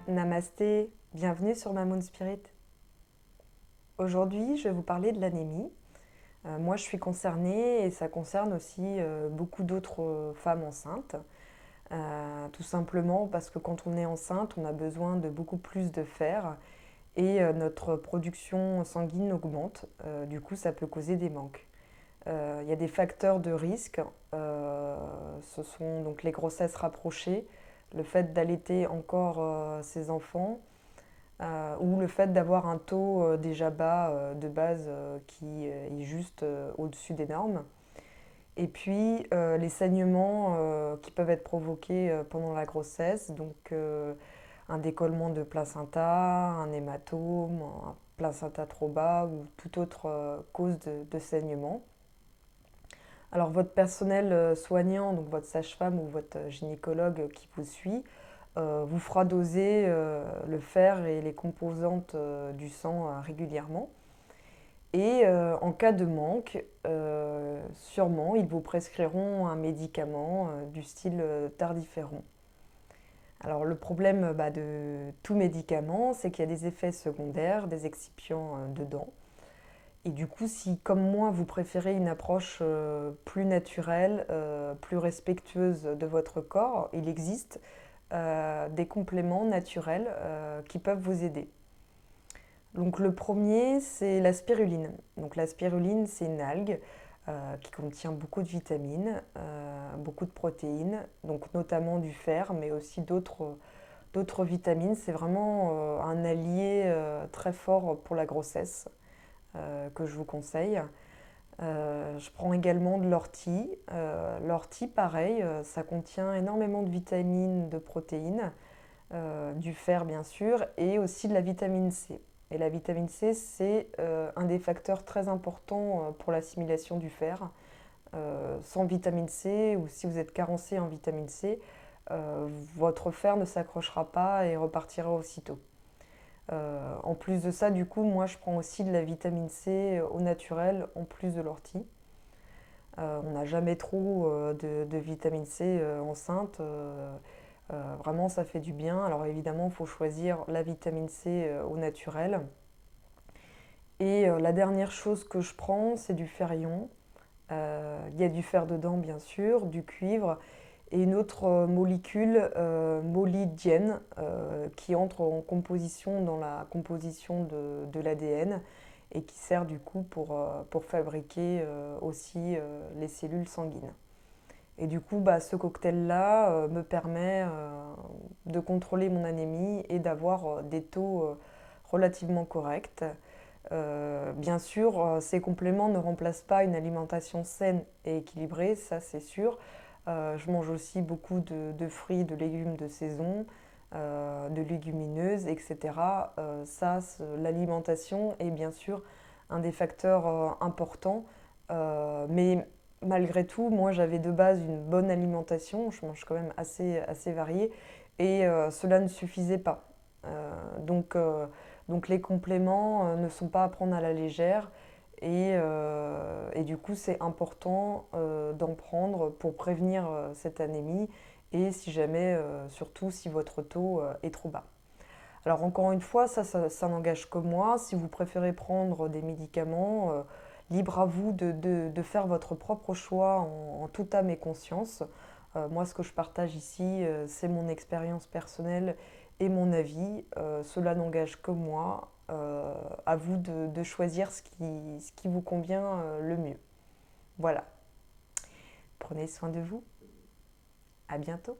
Namasté, bienvenue sur ma Moon Spirit. Aujourd'hui, je vais vous parler de l'anémie. Moi, je suis concernée et ça concerne aussi beaucoup d'autres femmes enceintes. Tout simplement parce que quand on est enceinte, on a besoin de beaucoup plus de fer et notre production sanguine augmente. Du coup, ça peut causer des manques. Il y a des facteurs de risque. Ce sont donc les grossesses rapprochées, le fait d'allaiter encore ses enfants, ou le fait d'avoir un taux déjà bas de base qui est juste au-dessus des normes. Et puis les saignements qui peuvent être provoqués pendant la grossesse, donc un décollement de placenta, un hématome, un placenta trop bas ou toute autre cause de saignement. Alors votre personnel soignant, donc votre sage-femme ou votre gynécologue qui vous suit, vous fera doser le fer et les composantes du sang régulièrement. Et en cas de manque, sûrement, ils vous prescriront un médicament du style tardiféron. Alors le problème de tout médicament, c'est qu'il y a des effets secondaires, des excipients dedans. Et du coup, si comme moi, vous préférez une approche plus naturelle, plus respectueuse de votre corps, il existe des compléments naturels qui peuvent vous aider. Donc le premier, c'est la spiruline. Donc la spiruline, c'est une algue qui contient beaucoup de vitamines, beaucoup de protéines, donc notamment du fer, mais aussi d'autres vitamines. C'est vraiment un allié très fort pour la grossesse que je vous conseille. Je prends également de l'ortie. L'ortie, pareil, ça contient énormément de vitamines, de protéines, du fer bien sûr, et aussi de la vitamine C. Et la vitamine C, c'est un des facteurs très importants pour l'assimilation du fer. Sans vitamine C, ou si vous êtes carencé en vitamine C, votre fer ne s'accrochera pas et repartira aussitôt. En plus de ça, du coup, moi je prends aussi de la vitamine C au naturel en plus de l'ortie. On n'a jamais trop de vitamine C enceinte. Vraiment, ça fait du bien. Alors évidemment, il faut choisir la vitamine C au naturel. Et la dernière chose que je prends, c'est du fer-ion. Il y a du fer dedans, bien sûr, du cuivre et une autre molécule molydienne qui entre en composition dans la composition de l'ADN et qui sert du coup pour fabriquer aussi les cellules sanguines. Et du coup, ce cocktail-là me permet de contrôler mon anémie et d'avoir des taux relativement corrects. Bien sûr, ces compléments ne remplacent pas une alimentation saine et équilibrée, ça c'est sûr. Je mange aussi beaucoup de fruits, de légumes de saison, de légumineuses, etc. L'alimentation est bien sûr un des facteurs importants. Mais malgré tout, moi j'avais de base une bonne alimentation, je mange quand même assez varié, et cela ne suffisait pas. Euh, donc, euh, donc les compléments ne sont pas à prendre à la légère et du coup c'est important d'en prendre pour prévenir cette anémie et si jamais, surtout si votre taux est trop bas. Alors encore une fois, ça n'engage que moi. Si vous préférez prendre des médicaments, libre à vous de faire votre propre choix en toute âme et conscience. Moi, ce que je partage ici, c'est mon expérience personnelle et mon avis. Cela n'engage que moi. À vous de choisir ce qui vous convient le mieux. Voilà. Prenez soin de vous. À bientôt.